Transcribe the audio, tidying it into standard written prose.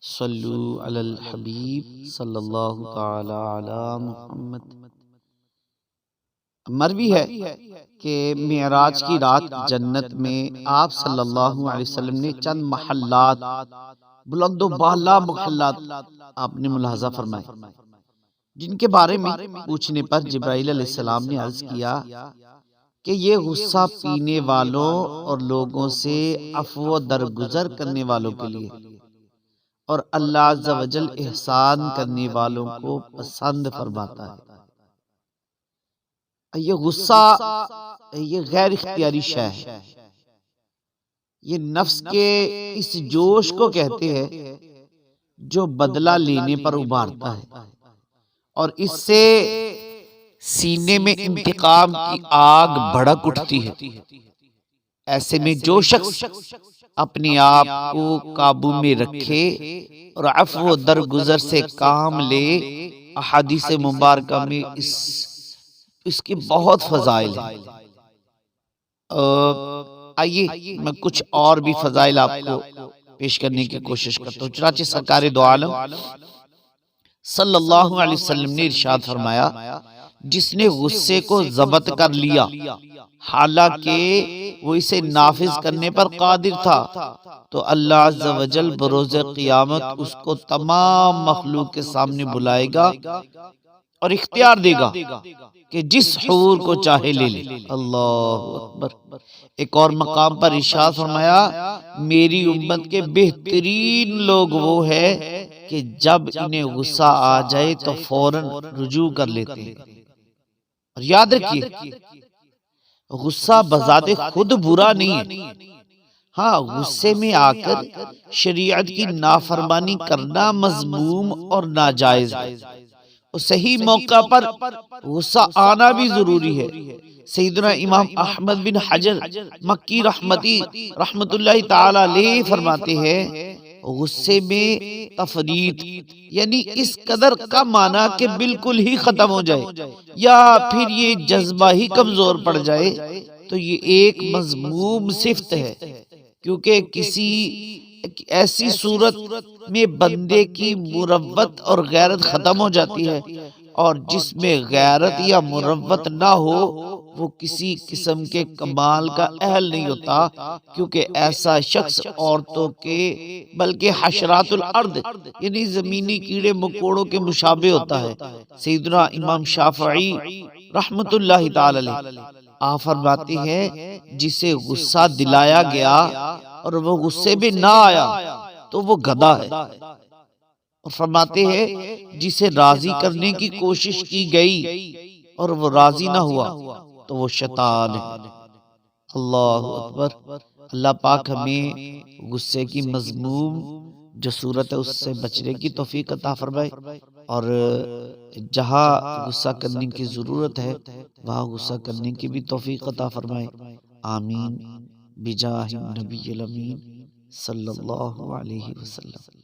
صلو علی الحبیب صلی اللہ تعالی علی محمد۔ مروی ہے کہ معراج کی رات جنت میں آپ صلی اللہ علیہ وسلم نے چند محلات، بلند و بالا محلات آپ نے ملاحظہ فرمائے، جن کے بارے میں پوچھنے پر جبرائیل علیہ السلام نے عرض کیا کہ یہ غصہ پینے والوں اور لوگوں سے عفو و درگزر کرنے والوں کے لیے، اور اللہ عز و جل احسان کرنے والوں کو پسند فرماتا ہے۔ یہ غصہ یہ غیر اختیاری شے ہے، یہ نفس کے اس جوش کو کہتے ہیں جو بدلہ لینے پر ابھارتا ہے، اور اس سے سینے میں انتقام کی آگ بھڑک اٹھتی ہے۔ ایسے میں جو شخص اپنے آپ کو قابو میں رکھے اور عفو و درگزر سے کام لے، احادیث مبارکہ میں اس کے بہت فضائل ہیں۔ آئیے میں کچھ اور بھی فضائل آپ کو پیش کرنے کی کوشش کرتا ہوں۔ چنانچہ سرکار دو عالم صلی اللہ علیہ وسلم نے ارشاد فرمایا، جس نے غصے کو ضبط کر لیا حالانکہ وہ اسے نافذ کرنے پر قادر تھا، تو اللہ عز و جل بروز قیامت اس کو تمام مخلوق کے سامنے بلائے گا اور اختیار دے گا کہ جس حور کو چاہے لے لے۔ اللہ اکبر۔ ایک اور مقام پر ارشاد فرمایا، میری امت کے بہترین لوگ وہ ہے کہ جب انہیں غصہ آ جائے تو فوراً رجوع کر لیتے ہیں۔ اور یاد رکھیے، غصہ بذات خود برا نہیں ہے، ہاں غصے میں آ کر شریعت کی نافرمانی کرنا مذموم اور ناجائز ہے، اور صحیح موقع پر غصہ آنا بھی ضروری ہے۔ سیدنا امام احمد بن حجر مکی رحمت اللہ تعالی علیہ فرماتے ہیں، غصے میں تفریط یعنی اس قدر کم آنا کہ بالکل ہی ختم ہو جائے، یا پھر یہ جذبہ ہی کمزور پڑ جائے، تو یہ ایک مذموم صفت ہے، کیونکہ کسی ایسی صورت میں بندے کی مروت اور غیرت ختم ہو جاتی ہے، اور جس میں غیرت یا مروت نہ ہو وہ کسی قسم کے کمال کا اہل نہیں ہوتا، کیونکہ ایسا شخص عورتوں کے بلکہ حشرات الارض یعنی زمینی کیڑے مکوڑوں کے مشابہ ہوتا ہے۔ سیدنا امام شافعی رحمت اللہ تعالی علیہ آپ فرماتے ہیں، جسے غصہ دلایا گیا اور وہ غصے میں نہ آیا تو وہ گدھا ہے، اور فرماتے ہیں جسے راضی کرنے کی کوشش کی گئی اور وہ راضی نہ ہوا تو وہ شیطان ہے۔ اللہ اکبر۔ اللہ پاک ہمیں غصے کی مذموم جو صورت ہے اس سے بچنے کی توفیق عطا فرمائے، اور جہاں غصہ کرنے کی ضرورت ہے وہاں غصہ کرنے کی بھی توفیق عطا فرمائے۔ آمین بجاہ النبی الامین صلی اللہ علیہ وسلم۔